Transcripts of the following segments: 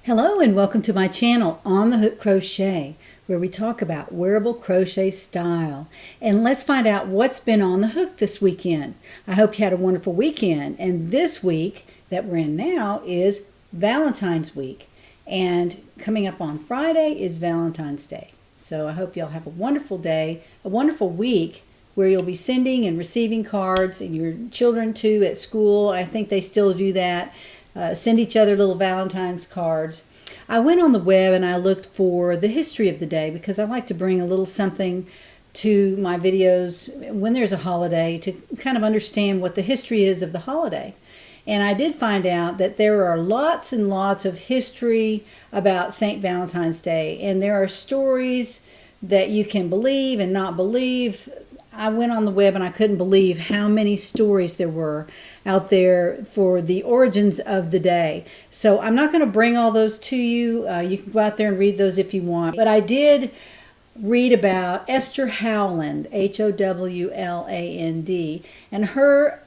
Hello and welcome to my channel On the Hook Crochet, where we talk about wearable crochet style. And let's find out what's been on the hook this weekend. I hope you had a wonderful weekend. And this week that we're in now is Valentine's week. And coming up on Friday is Valentine's Day. So I hope y'all have a wonderful day, a wonderful week where you'll be sending and receiving cards, and your children too at school. I think they still do that. Send each other little Valentine's cards. I went on the web and I looked for the history of the day because I like to bring a little something to my videos when there's a holiday to kind of understand what the history is of the holiday. And I did find out that there are lots and lots of history about St. Valentine's Day, and there are stories that you can believe and not believe. I went on the web and I couldn't believe how many stories there were out there for the origins of the day. So I'm not going to bring all those to you. You can go out there and read those if you want. But I did read about Esther Howland, Howland, and her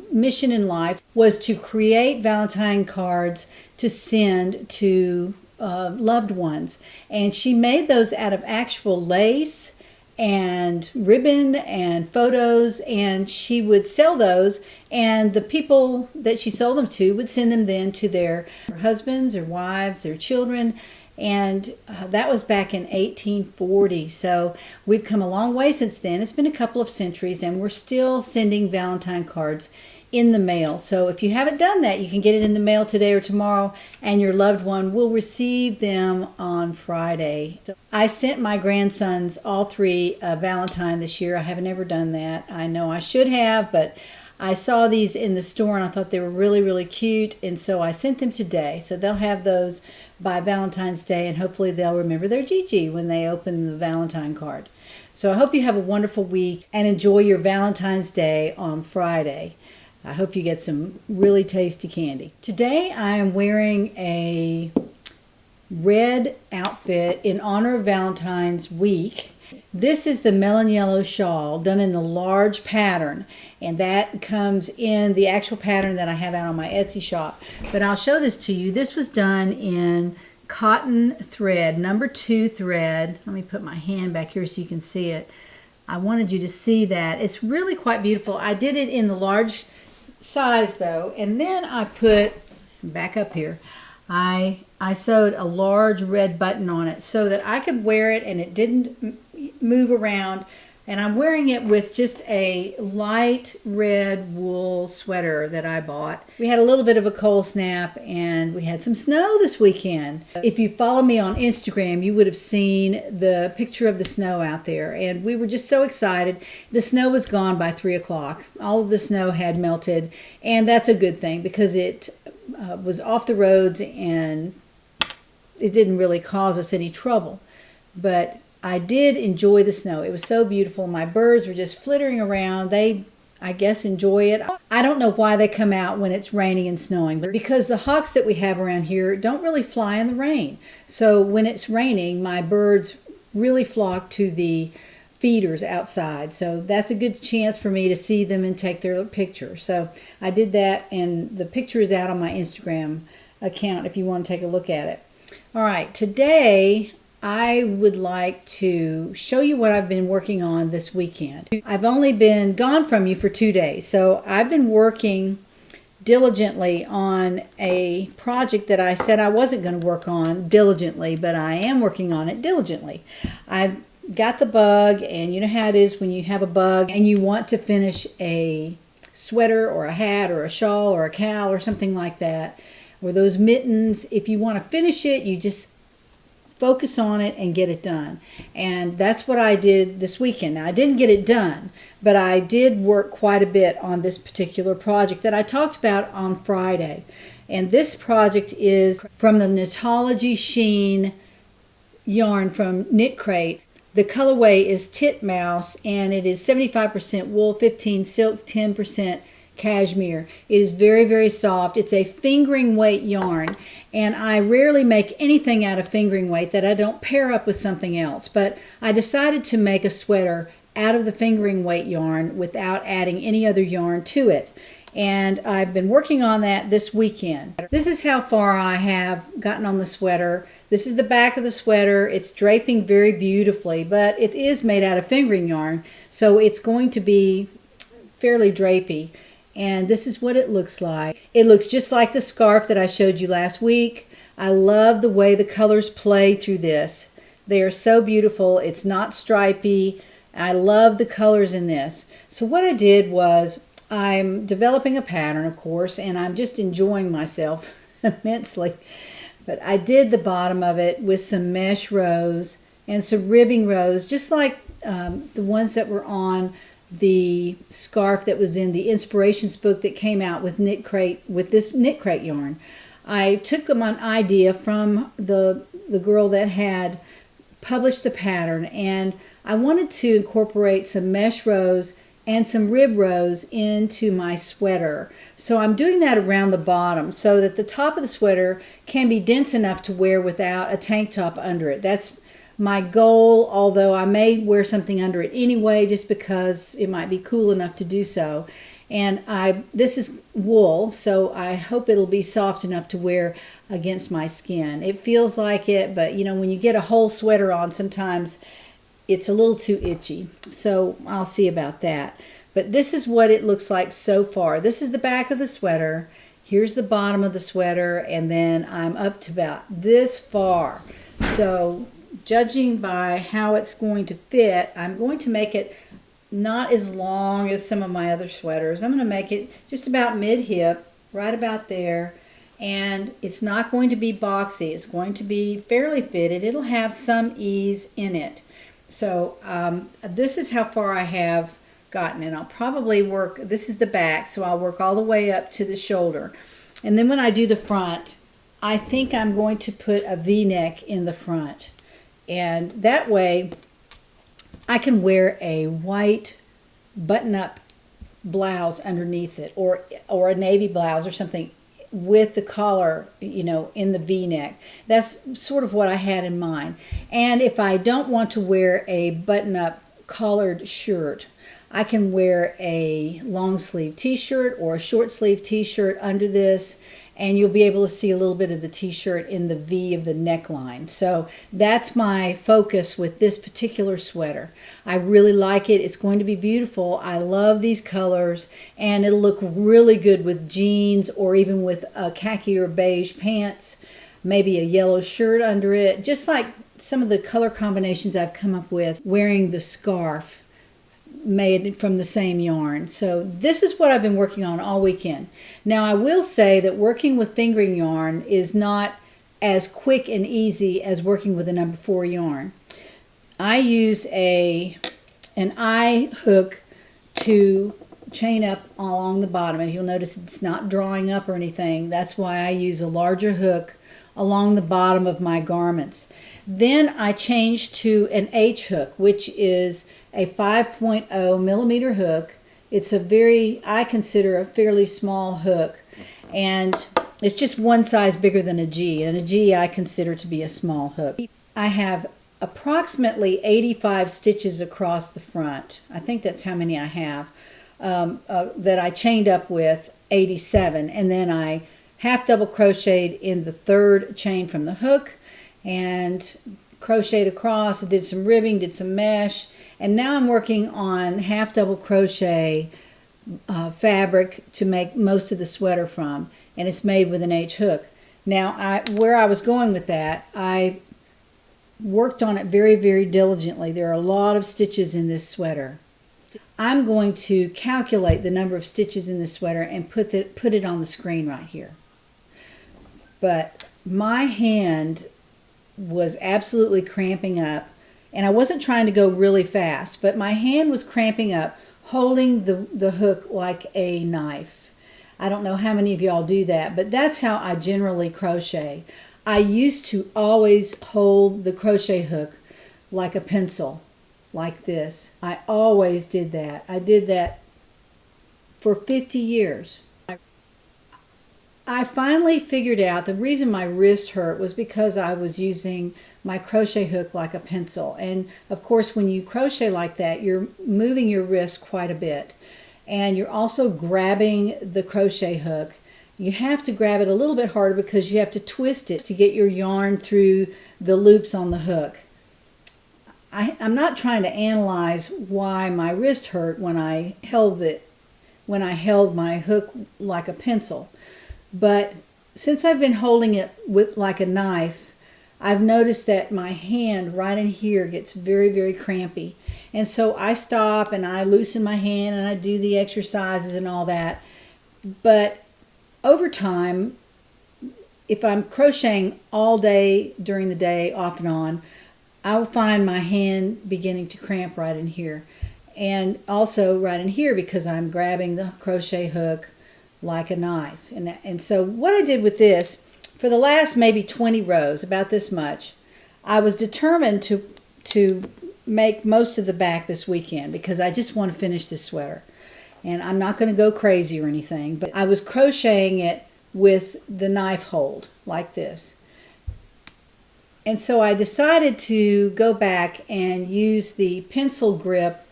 mission in life was to create Valentine cards to send to loved ones. And she made those out of actual lace and ribbon and photos, and she would sell those, and the people that she sold them to would send them then to their husbands or wives or children. And that was back in 1840. So we've come a long way since then. It's been a couple of centuries, and we're still sending Valentine cards in the mail. So if you haven't done that, you can get it in the mail today or tomorrow, and your loved one will receive them on Friday. So I sent my grandsons all three a Valentine this year. I haven't ever done that. I know I should have, but I saw these in the store and I thought they were really, really cute, and so I sent them today. So they'll have those by Valentine's Day, and hopefully they'll remember their Gigi when they open the Valentine card. So I hope you have a wonderful week and enjoy your Valentine's Day on Friday. I hope you get some really tasty candy. Today I am wearing a red outfit in honor of Valentine's week. This is the melon yellow shawl done in the large pattern, and that comes in the actual pattern that I have out on my Etsy shop. But I'll show this to you. This was done in cotton thread, number 2 thread. Let me put my hand back here so you can see it. I wanted you to see that. It's really quite beautiful. I did it in the large size though, and then I put, back up here, I sewed a large red button on it so that I could wear it and it didn't move around. And I'm wearing it with just a light red wool sweater that I bought. We had a little bit of a cold snap and we had some snow this weekend. If you follow me on Instagram, you would have seen the picture of the snow out there, and we were just so excited. The snow was gone by 3 o'clock. All of the snow had melted, and that's a good thing because it was off the roads and it didn't really cause us any trouble. But I did enjoy the snow. It was so beautiful. My birds were just flittering around. They, I guess, enjoy it. I don't know why they come out when it's raining and snowing, but because the hawks that we have around here don't really fly in the rain. So when it's raining, my birds really flock to the feeders outside. So that's a good chance for me to see them and take their picture. So I did that, and the picture is out on my Instagram account if you want to take a look at it. All right, today I would like to show you what I've been working on this weekend. I've only been gone from you for 2 days, so I've been working diligently on a project that I said I wasn't going to work on diligently, but I am working on it diligently. I've got the bug, and you know how it is when you have a bug and you want to finish a sweater or a hat or a shawl or a cowl or something like that, or those mittens. If you want to finish it, you just focus on it and get it done. And that's what I did this weekend. Now, I didn't get it done, but I did work quite a bit on this particular project that I talked about on Friday. And this project is from the Knitology Sheen yarn from Knit Crate. The colorway is Titmouse, and it is 75% wool, 15% silk, 10% cashmere. It is very, very soft. It's a fingering weight yarn, and I rarely make anything out of fingering weight that I don't pair up with something else. But I decided to make a sweater out of the fingering weight yarn without adding any other yarn to it. And I've been working on that this weekend. This is how far I have gotten on the sweater. This is the back of the sweater. It's draping very beautifully, but it is made out of fingering yarn, so it's going to be fairly drapey. And this is what it looks like. It looks just like the scarf that I showed you last week. I love the way the colors play through this. They are so beautiful. It's not stripy. I love the colors in this. So what I did was, I'm developing a pattern, of course, and I'm just enjoying myself immensely. But I did the bottom of it with some mesh rows and some ribbing rows, just like the ones that were on the scarf that was in the inspirations book that came out with this knit crate yarn. I took an idea from the girl that had published the pattern, and I wanted to incorporate some mesh rows and some rib rows into my sweater. So I'm doing that around the bottom so that the top of the sweater can be dense enough to wear without a tank top under it. That's my goal, although I may wear something under it anyway just because it might be cool enough to do so. And this is wool, so I hope it'll be soft enough to wear against my skin. It feels like it, but you know, when you get a whole sweater on, sometimes it's a little too itchy, so I'll see about that. But this is what it looks like so far. This is the back of the sweater. Here's the bottom of the sweater, and then I'm up to about this far. So judging by how it's going to fit, I'm going to make it not as long as some of my other sweaters. I'm going to make it just about mid-hip, right about there. And it's not going to be boxy. It's going to be fairly fitted. It'll have some ease in it. So this is how far I have gotten, and I'll probably work, this is the back, so I'll work all the way up to the shoulder. And then when I do the front, I think I'm going to put a V-neck in the front. And that way I can wear a white button-up blouse underneath it, or a navy blouse or something with the collar, you know, in the V-neck. That's sort of what I had in mind. And if I don't want to wear a button-up collared shirt, I can wear a long sleeve t-shirt or a short sleeve t-shirt under this, and you'll be able to see a little bit of the t-shirt in the V of the neckline. So that's my focus with this particular sweater. I really like it. It's going to be beautiful. I love these colors, and it'll look really good with jeans or even with khaki or beige pants, maybe a yellow shirt under it, just like some of the color combinations I've come up with wearing the scarf made from the same yarn. So this is what I've been working on all weekend. Now I will say that working with fingering yarn is not as quick and easy as working with a number 4 yarn. I use an eye hook to chain up along the bottom. As you'll notice, it's not drawing up or anything. That's why I use a larger hook along the bottom of my garments. Then I changed to an H hook, which is a 5.0 millimeter hook. It's I consider a fairly small hook, and it's just one size bigger than a G, and a G I consider to be a small hook. I have approximately 85 stitches across the front. I think that's how many I have, that I chained up with 87, and then I half double crocheted in the third chain from the hook and crocheted across, did some ribbing, did some mesh, and now I'm working on half double crochet fabric to make most of the sweater from, and it's made with an H hook. Now where I was going with that, I worked on it very, very diligently. There are a lot of stitches in this sweater. I'm going to calculate the number of stitches in the sweater and put it on the screen right here. But my hand was absolutely cramping up, and I wasn't trying to go really fast, but my hand was cramping up holding the hook like a knife. I don't know how many of y'all do that, but that's how I generally crochet. I used to always hold the crochet hook like a pencil, like this. I always did that. I did that for 50 years. I finally figured out the reason my wrist hurt was because I was using my crochet hook like a pencil. And of course, when you crochet like that, you're moving your wrist quite a bit. and you're also grabbing the crochet hook. You have to grab it a little bit harder because you have to twist it to get your yarn through the loops on the hook. I'm not trying to analyze why my wrist hurt when I held my hook like a pencil, but since I've been holding it with like a knife, I've noticed that my hand right in here gets very, very crampy. And so I stop and I loosen my hand and I do the exercises and all that. But over time, if I'm crocheting all day during the day, off and on, I'll find my hand beginning to cramp right in here. And also right in here because I'm grabbing the crochet hook like a knife. And so what I did with this, for the last maybe 20 rows, about this much, I was determined to make most of the back this weekend because I just want to finish this sweater. And I'm not going to go crazy or anything, but I was crocheting it with the knife hold like this. And so I decided to go back and use the pencil grip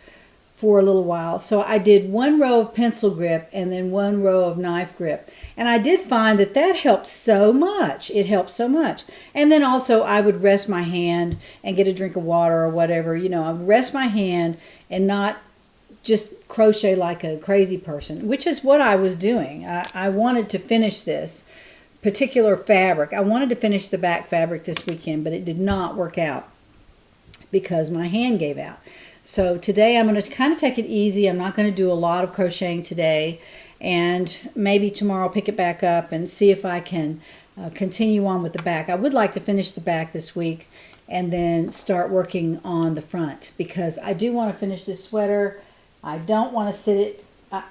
for a little while. So I did one row of pencil grip and then one row of knife grip. And I did find that helped so much. It helped so much. And then also I would rest my hand and get a drink of water or whatever. You know, I would rest my hand and not just crochet like a crazy person, which is what I was doing. I wanted to finish this particular fabric. I wanted to finish the back fabric this weekend, but it did not work out because my hand gave out. So today I'm going to kind of take it easy. I'm not going to do a lot of crocheting today, and maybe tomorrow I'll pick it back up and see if I can continue on with the back. I would like to finish the back this week and then start working on the front because I do want to finish this sweater. I don't want to sit it.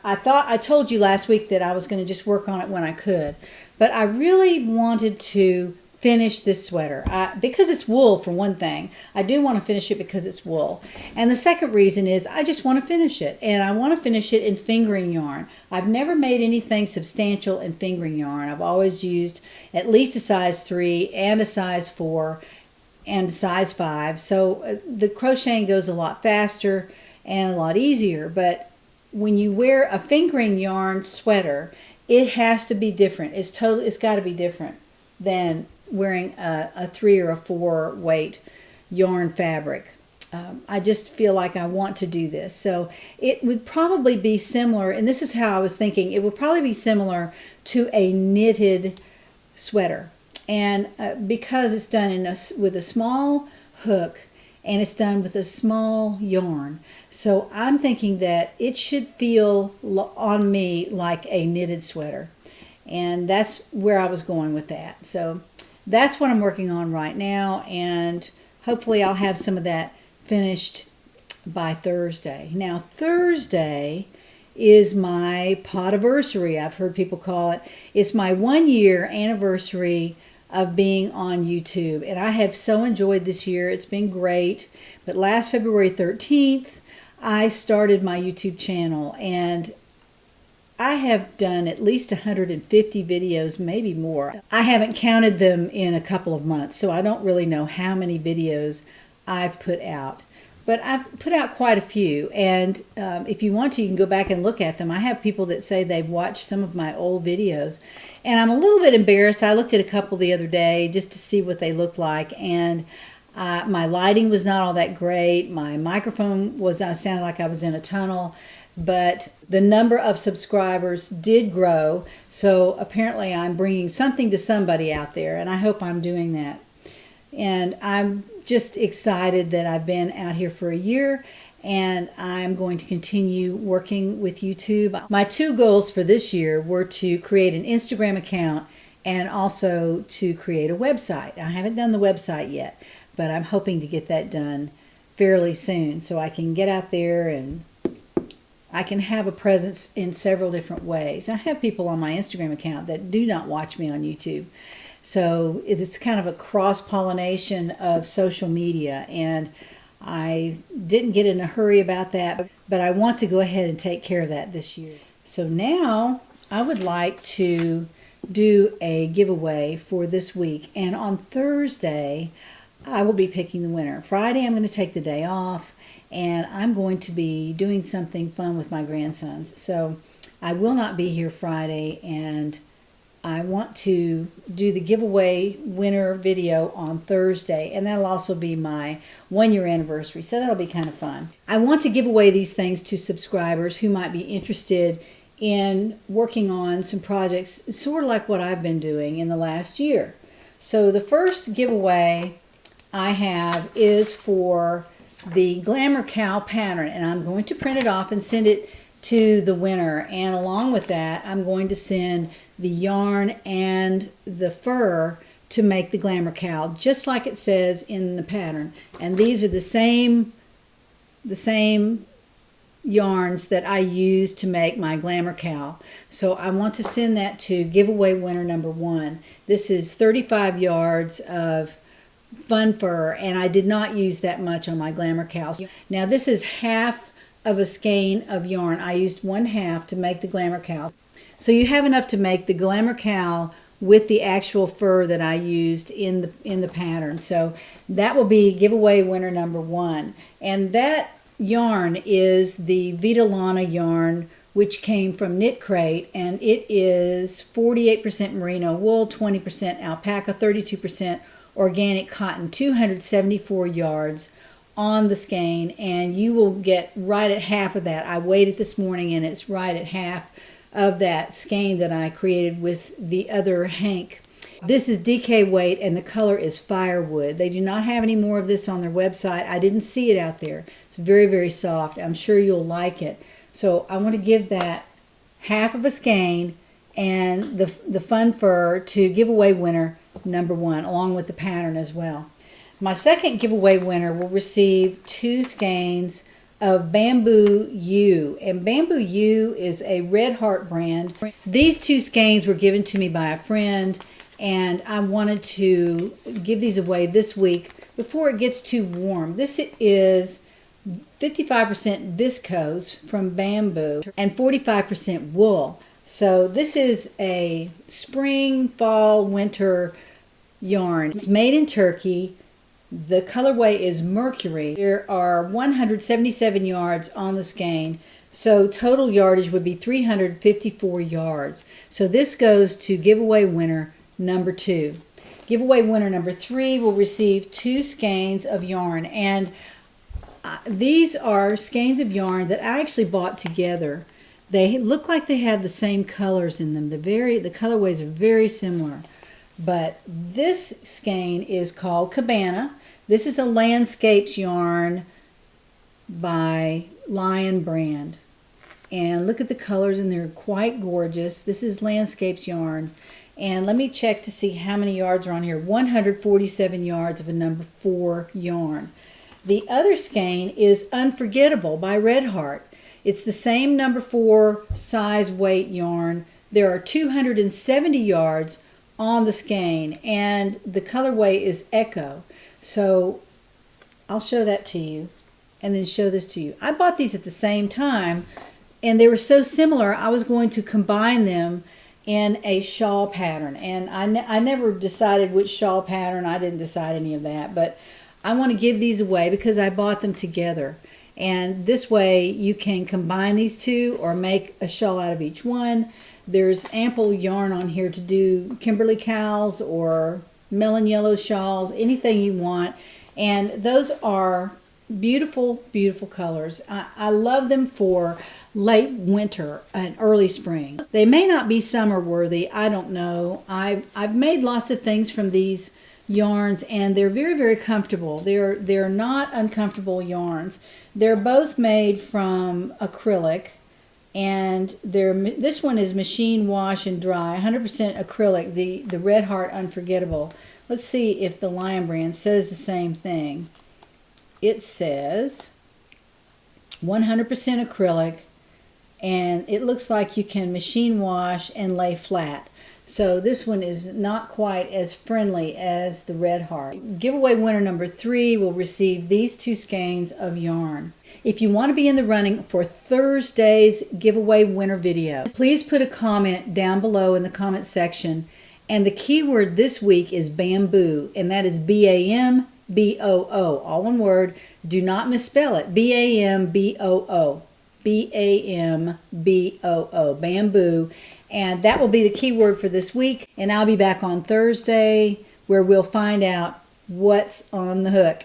I told you last week that I was going to just work on it when I could, but I really wanted to finish this sweater because it's wool, for one thing. I do want to finish it because it's wool, and the second reason is I just want to finish it, and I want to finish it in fingering yarn. I've never made anything substantial in fingering yarn. I've always used at least a size 3 and a size 4 and a size 5, so the crocheting goes a lot faster and a lot easier. But when you wear a fingering yarn sweater, it has to be different. It's got to be different than wearing a 3 or a 4 weight yarn fabric. I just feel like I want to do this. So it would probably be similar, and this is how I was thinking, it would probably be similar to a knitted sweater. And because it's done with a small hook and it's done with a small yarn, so I'm thinking that it should feel on me like a knitted sweater. And that's where I was going with that. So that's what I'm working on right now, and hopefully I'll have some of that finished by Thursday. Now, Thursday is my podiversary, I've heard people call it. It's my 1-year anniversary of being on YouTube, and I have so enjoyed this year. It's been great. But last February 13th, I started my YouTube channel, and I have done at least 150 videos, maybe more. I haven't counted them in a couple of months, so I don't really know how many videos I've put out. But I've put out quite a few, and if you want to, you can go back and look at them. I have people that say they've watched some of my old videos, and I'm a little bit embarrassed. I looked at a couple the other day just to see what they looked like, and my lighting was not all that great. My microphone sounded like I was in a tunnel. But the number of subscribers did grow, so apparently I'm bringing something to somebody out there, and I hope I'm doing that. And I'm just excited that I've been out here for a year, and I'm going to continue working with YouTube. My 2 goals for this year were to create an Instagram account and also to create a website. I haven't done the website yet, but I'm hoping to get that done fairly soon so I can get out there and I can have a presence in several different ways. I have people on my Instagram account that do not watch me on YouTube. So it's kind of a cross-pollination of social media, and I didn't get in a hurry about that, but I want to go ahead and take care of that this year. So now I would like to do a giveaway for this week, and on Thursday I will be picking the winner. Friday, I'm going to take the day off, and I'm going to be doing something fun with my grandsons. So I will not be here Friday, and I want to do the giveaway winner video on Thursday, and that'll also be my 1-year anniversary, so that'll be kind of fun. I want to give away these things to subscribers who might be interested in working on some projects sort of like what I've been doing in the last year. So the first giveaway I have is for the Glamour Cow pattern, and I'm going to print it off and send it to the winner, and along with that I'm going to send the yarn and the fur to make the Glamour Cow, just like it says in the pattern. And these are the same yarns that I use to make my Glamour Cow. So I want to send that to giveaway winner number 1. This is 35 yards of fun fur, and I did not use that much on my Glamour Cow. Now this is half of a skein of yarn. I used 1/2 to make the Glamour Cow. So you have enough to make the Glamour Cow with the actual fur that I used in the pattern. So that will be giveaway winner number 1. And that yarn is the Vita Lana yarn, which came from Knit Crate, and it is 48% merino wool, 20% alpaca, 32% organic cotton, 274 yards on the skein, and you will get right at half of that. I weighed it this morning, and it's right at half of that skein that I created with the other hank. This is DK weight, and the color is firewood. They do not have any more of this on their website. I didn't see it out there. It's very, very soft. I'm sure you'll like it. So I want to give that half of a skein and the fun fur to giveaway winner number 1, along with the pattern as well. My second giveaway winner will receive 2 skeins of Bamboo U, and Bamboo U is a Red Heart brand. These 2 skeins were given to me by a friend, and I wanted to give these away this week before it gets too warm. This is 55% viscose from bamboo and 45% wool. So this is a spring, fall, winter yarn. It's made in Turkey. The colorway is Mercury. There are 177 yards on the skein, so total yardage would be 354 yards. So this goes to giveaway winner number 2. Giveaway winner number 3 will receive 2 skeins of yarn, and these are skeins of yarn that I actually bought together. They look like they have the same colors in them. The colorways are very similar. But this skein is called Cabana. This is a Landscapes yarn by Lion brand. And look at the colors, and they're quite gorgeous. This is Landscapes yarn. And let me check to see how many yards are on here. 147 yards of a number 4 yarn. The other skein is Unforgettable by Red Heart. It's the same number 4 size weight yarn. There are 270 yards on the skein, and the colorway is Echo. So I'll show that to you and then show this to you. I bought these at the same time, and they were so similar I was going to combine them in a shawl pattern, and I never decided which shawl pattern. I didn't decide any of that, but I want to give these away because I bought them together. And this way you can combine these 2 or make a shawl out of each one. There's ample yarn on here to do Kimberly cows or melon yellow shawls, anything you want. And those are beautiful, beautiful colors. I love them for late winter and early spring. They may not be summer worthy, I don't know. I've made lots of things from these yarns, and they're very, very comfortable. They're not uncomfortable yarns. They're both made from acrylic, and this one is machine wash and dry, 100% acrylic, the Red Heart Unforgettable. Let's see if the Lion brand says the same thing. It says 100% acrylic, and it looks like you can machine wash and lay flat. So this one is not quite as friendly as the Red Heart. Giveaway winner number 3 will receive these 2 skeins of yarn. If you want to be in the running for Thursday's giveaway winner video, please put a comment down below in the comment section. And the keyword this week is bamboo, and that is BAMBOO. B-O-O, all one word. Do not misspell it. B-A-M-B-O-O. B-A-M-B-O-O. Bamboo. And that will be the keyword for this week. And I'll be back on Thursday where we'll find out what's on the hook.